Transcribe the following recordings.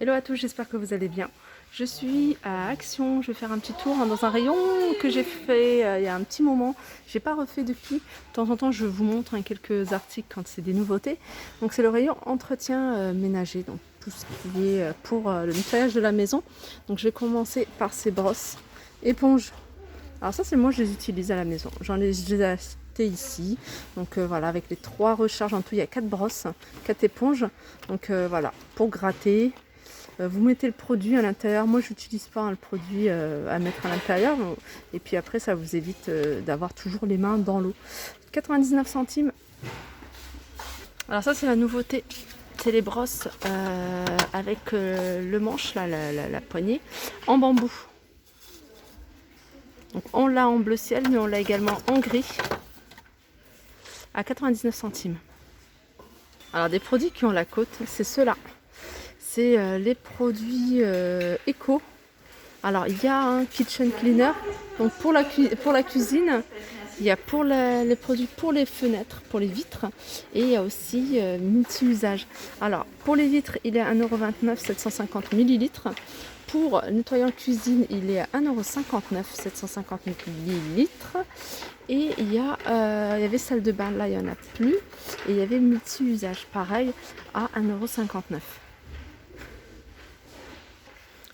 Hello à tous, j'espère que vous allez bien. Je suis à Action, je vais faire un petit tour dans un rayon que j'ai fait il y a un petit moment. J'ai pas refait depuis. De temps en temps, je vous montre quelques articles quand c'est des nouveautés. Donc c'est le rayon entretien ménager, donc tout ce qui est pour le nettoyage de la maison. Donc je vais commencer par ces brosses éponges. Alors ça, c'est moi, je les utilise à la maison. Je les ai achetées ici. Donc voilà, avec les 3 recharges en tout, il y a 4 brosses, 4 éponges. Donc voilà, pour gratter. Vous mettez le produit à l'intérieur. Moi, je n'utilise pas le produit à mettre à l'intérieur. Et puis après, ça vous évite d'avoir toujours les mains dans l'eau. 99 centimes. Alors ça, c'est la nouveauté. C'est les brosses avec le manche, là, la poignée, en bambou. Donc, on l'a en bleu ciel, mais on l'a également en gris à 99 centimes. Alors, des produits qui ont la cote, c'est ceux-là. C'est les produits éco. Alors, il y a un kitchen cleaner. Donc, pour la cuisine, il y a pour les produits pour les fenêtres, pour les vitres. Et il y a aussi multi-usage. Alors, pour les vitres, il est à 1,29 €, 750 ml. Pour nettoyant cuisine, il est à 1,59 €, 750 ml. Et il y avait salle de bain, là il n'y en a plus. Et il y avait multi-usage, pareil, à 1,59 €.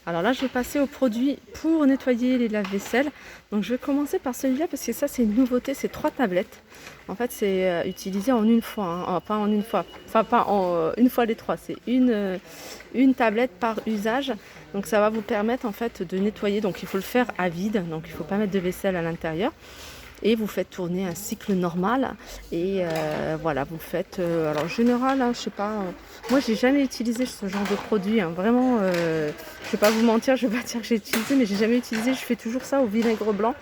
Alors là, je vais passer aux produits pour nettoyer les lave-vaisselle. Donc je vais commencer par celui-là parce que ça, c'est une nouveauté, c'est 3 tablettes. En fait, c'est utilisé en une fois, hein. Pas en une fois, enfin pas en une fois les 3, c'est une tablette par usage. Donc ça va vous permettre en fait de nettoyer. Donc il faut le faire à vide, donc il ne faut pas mettre de vaisselle à l'intérieur. Et vous faites tourner un cycle normal et voilà, vous faites alors en général hein, je sais pas, moi j'ai jamais utilisé ce genre de produit hein, vraiment je vais pas vous mentir, je vais pas dire que j'ai utilisé, mais j'ai jamais utilisé. Je fais toujours ça au vinaigre blanc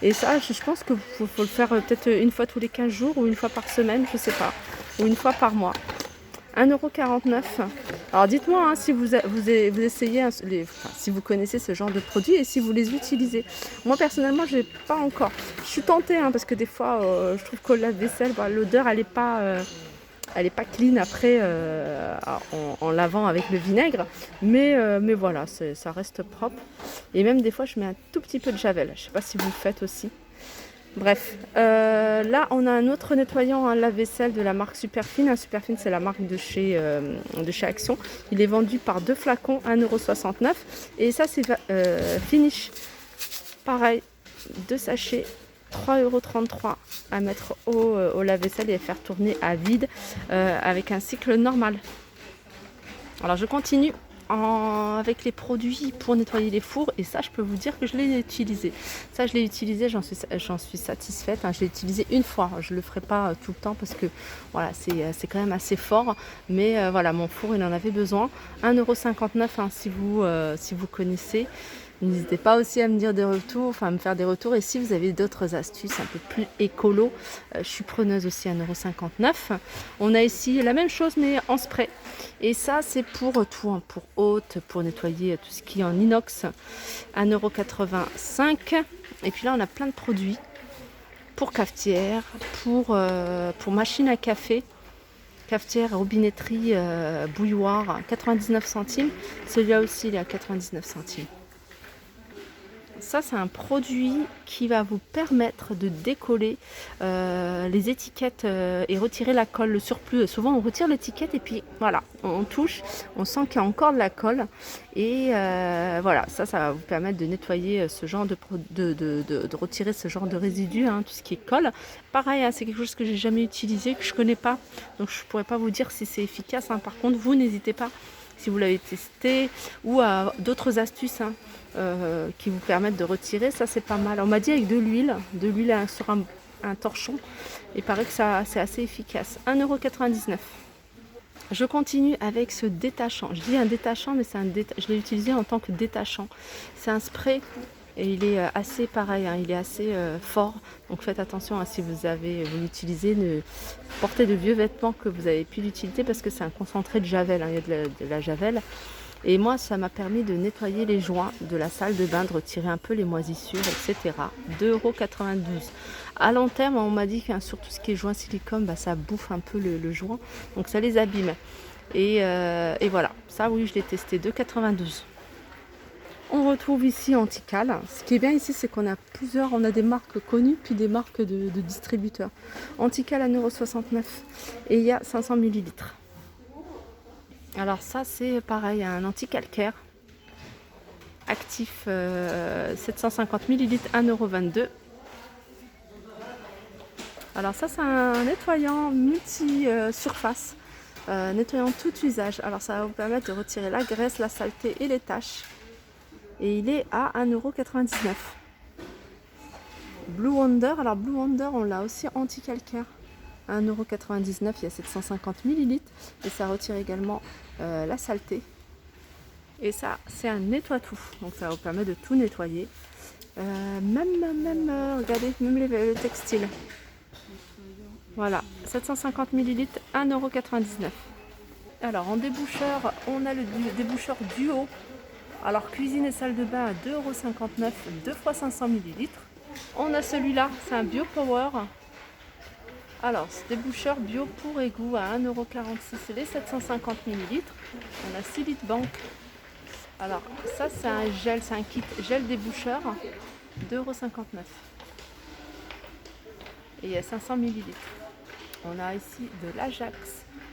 et ça je pense que faut le faire peut-être une fois tous les 15 jours ou une fois par semaine, je sais pas, ou une fois par mois. 1,49 €. Alors dites-moi hein, si vous essayez, si vous connaissez ce genre de produits et si vous les utilisez. Moi personnellement, je n'ai pas encore. Je suis tentée hein, parce que des fois, je trouve que la vaisselle, l'odeur, elle n'est pas clean après en lavant avec le vinaigre. Mais voilà, ça reste propre. Et même des fois, je mets un tout petit peu de javel. Je ne sais pas si vous le faites aussi. Bref, là on a un autre nettoyant à lave-vaisselle de la marque Superfine. Superfine, c'est la marque de chez Action. Il est vendu par 2 flacons, 1,69 €. Et ça c'est Finish. Pareil, 2 sachets, 3,33 € à mettre au lave-vaisselle et à faire tourner à vide avec un cycle normal. Alors je continue avec les produits pour nettoyer les fours et ça je peux vous dire que je l'ai utilisé. Ça je l'ai utilisé, j'en suis satisfaite. Je l'ai utilisé une fois, je le ferai pas tout le temps parce que voilà, c'est quand même assez fort. Mais voilà, mon four il en avait besoin. 1,59 € hein, si vous connaissez. N'hésitez pas aussi à me dire des retours, enfin à me faire des retours. Et si vous avez d'autres astuces un peu plus écolo, je suis preneuse aussi à 1,59 €. On a ici la même chose mais en spray. Et ça c'est pour tout, hein, pour haute, pour nettoyer tout ce qui est en inox. 1,85 €. Et puis là on a plein de produits pour cafetière, pour machine à café. Cafetière, robinetterie, bouilloire, 99 centimes. Celui-là aussi il est à 99 centimes. Ça, c'est un produit qui va vous permettre de décoller les étiquettes et retirer la colle, le surplus. Souvent, on retire l'étiquette et puis voilà, on touche, on sent qu'il y a encore de la colle. Et voilà, ça va vous permettre de nettoyer ce genre de retirer ce genre de résidus, hein, tout ce qui est colle. Pareil, hein, c'est quelque chose que j'ai jamais utilisé, que je connais pas. Donc, je pourrais pas vous dire si c'est efficace. Hein. Par contre, vous n'hésitez pas, si vous l'avez testé, ou à d'autres astuces. Hein. Qui vous permettent de retirer, ça c'est pas mal. On m'a dit avec de l'huile sur un torchon, et paraît que ça c'est assez efficace. 1,99 €. Je continue avec ce détachant. Je dis un détachant, mais je l'ai utilisé en tant que détachant. C'est un spray et il est assez pareil, hein, il est assez fort. Donc faites attention hein, si vous l'utilisez, ne portez de vieux vêtements que vous avez plus d'utilité parce que c'est un concentré de javel. Hein, il y a de la javel. Et moi, ça m'a permis de nettoyer les joints de la salle de bain, de retirer un peu les moisissures, etc. 2,92 €. À long terme, on m'a dit que sur tout ce qui est joint silicone, ça bouffe un peu le joint, donc ça les abîme. Et voilà, ça oui je l'ai testé, 2,92. On retrouve ici Antical. Ce qui est bien ici, c'est qu'on a plusieurs, on a des marques connues, puis des marques de distributeurs. Antical à 1,69 € et il y a 500 millilitres. Alors ça, c'est pareil, un anti-calcaire actif 750 millilitres, 1,22 €. Alors ça, c'est un nettoyant multi-surface, nettoyant tout usage. Alors ça va vous permettre de retirer la graisse, la saleté et les taches. Et il est à 1,99 €. Blue Wonder, alors Blue Wonder, on l'a aussi anti-calcaire. 1,99 €, il y a 750 millilitres et ça retire également la saleté. Et ça, c'est un nettoie-tout, donc ça vous permet de tout nettoyer. Regardez, même le textile. Voilà, 750 millilitres, 1,99 €. Alors en déboucheur, on a le déboucheur duo. Alors cuisine et salle de bain à 2,59 €, 2 fois 500 millilitres. On a celui-là, c'est un Bio Power. Alors, ce déboucheur bio pour égout à 1,46 € les 750 millilitres. On a 6 litres banque. Alors, ça c'est un gel, c'est un kit gel déboucheur, 2,59 €. Et il y a 500 millilitres. On a ici de l'Ajax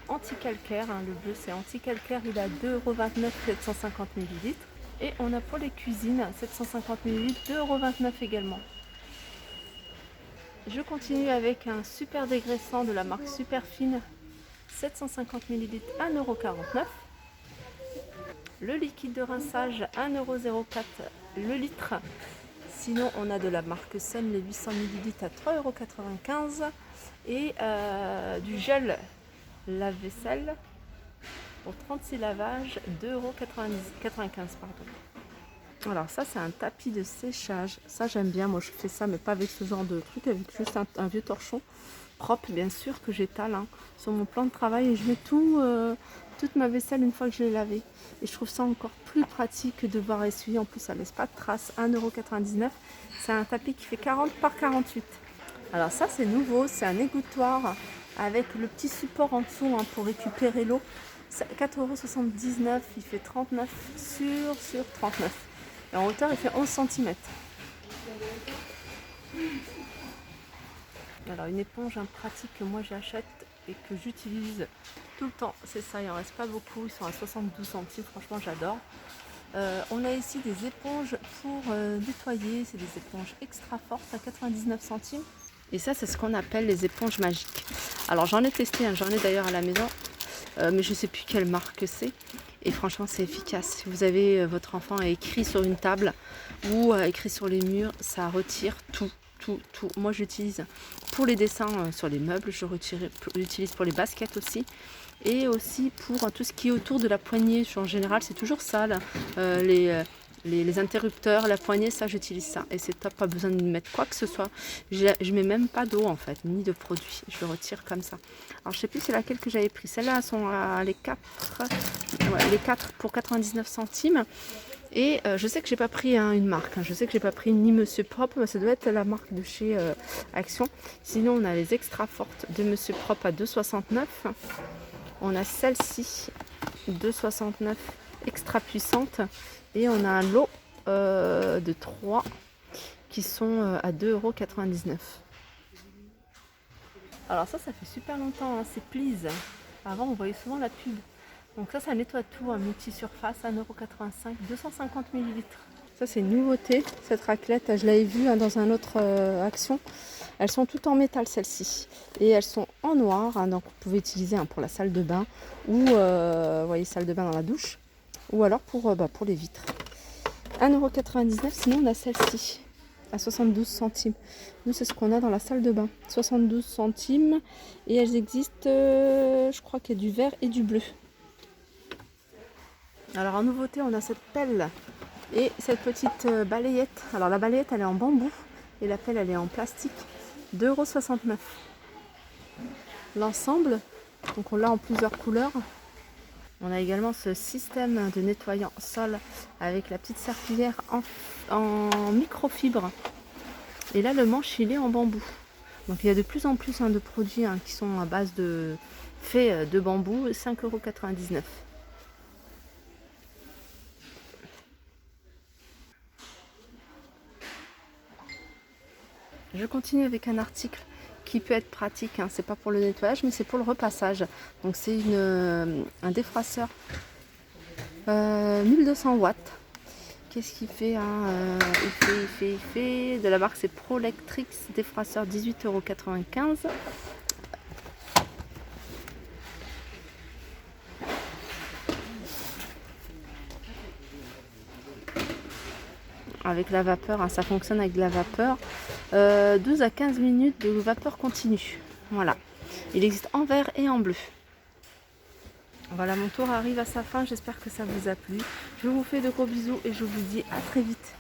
anti-calcaire, le bleu c'est anti-calcaire, il est à 2,29 €, 750 millilitres. Et on a pour les cuisines 750 millilitres, 2,29 € également. Je continue avec un super dégraissant de la marque Superfine, 750 millilitres, 1,49 €. Le liquide de rinçage, 1,04 € le litre. Sinon, on a de la marque Sun, les 800 millilitres à 3,95 € et du gel lave-vaisselle pour 36 lavages, 2,95 €. Alors ça, c'est un tapis de séchage. Ça, j'aime bien. Moi, je fais ça, mais pas avec ce genre de truc, avec juste un vieux torchon propre, bien sûr, que j'étale sur mon plan de travail et je mets toute ma vaisselle une fois que je l'ai lavée. Et je trouve ça encore plus pratique que de devoir essuyer. En plus, ça laisse pas de traces. 1,99 €. C'est un tapis qui fait 40 par 48. Alors ça, c'est nouveau. C'est un égouttoir avec le petit support en dessous pour récupérer l'eau. 4,79 €. Il fait 39 sur 39. Et en hauteur, il fait 11 cm. Alors une éponge pratique que moi j'achète et que j'utilise tout le temps, c'est ça, il en reste pas beaucoup, ils sont à 72 centimes, franchement j'adore. On a ici des éponges pour nettoyer, c'est des éponges extra fortes à 99 centimes. Et ça, c'est ce qu'on appelle les éponges magiques. Alors j'en ai testé, j'en ai d'ailleurs à la maison, mais je ne sais plus quelle marque c'est. Et franchement, c'est efficace. Si vous avez votre enfant écrit sur une table ou écrit sur les murs, ça retire tout. Moi, j'utilise pour les dessins sur les meubles, j'utilise pour les baskets aussi. Et aussi pour tout ce qui est autour de la poignée. En général, c'est toujours ça, là. Les interrupteurs, la poignée, ça, j'utilise ça. Et c'est top, pas besoin de mettre quoi que ce soit. Je mets même pas d'eau, en fait, ni de produit. Je le retire comme ça. Alors, je sais plus c'est laquelle que j'avais pris. Celles-là sont les 4 pour 99 centimes. Et je sais que j'ai pas pris une marque. Je sais que j'ai pas pris ni Monsieur Propre, mais ça doit être la marque de chez Action. Sinon, on a les extra fortes de Monsieur Propre à 2,69 €. On a celle-ci, 2,69 € extra puissante. Et on a un lot de 3 qui sont à 2,99 €. Alors ça fait super longtemps, c'est Please. Avant, on voyait souvent la pub. Donc ça nettoie tout, un multi-surface, 1,85 €, 250 millilitres. Ça, c'est une nouveauté, cette raclette. Je l'avais vue dans un autre Action. Elles sont toutes en métal, celles-ci. Et elles sont en noir, donc vous pouvez utiliser pour la salle de bain ou, vous voyez, salle de bain dans la douche. Ou alors pour les vitres. 1,99 €, sinon on a celle-ci à 72 centimes. Nous, c'est ce qu'on a dans la salle de bain. 72 centimes. Et elles existent, je crois qu'il y a du vert et du bleu. Alors en nouveauté, on a cette pelle et cette petite balayette. Alors la balayette, elle est en bambou et la pelle, elle est en plastique. 2,69 €. L'ensemble, donc on l'a en plusieurs couleurs. On a également ce système de nettoyant sol avec la petite serpillière en microfibre. Et là, le manche, il est en bambou. Donc il y a de plus en plus de produits qui sont à base de fait de bambou, 5,99 €. Je continue avec un article qui peut être pratique, hein. C'est pas pour le nettoyage, mais c'est pour le repassage. Donc c'est un défroisseur 1200 watts. Qu'est-ce qu'il fait, hein, il fait de la marque, c'est Prolectrix, défroisseur 18,95 €. Avec la vapeur, hein, ça fonctionne avec de la vapeur. 12 à 15 minutes de vapeur continue. Voilà. Il existe en vert et en bleu. Voilà, mon tour arrive à sa fin. J'espère que ça vous a plu. Je vous fais de gros bisous et je vous dis à très vite.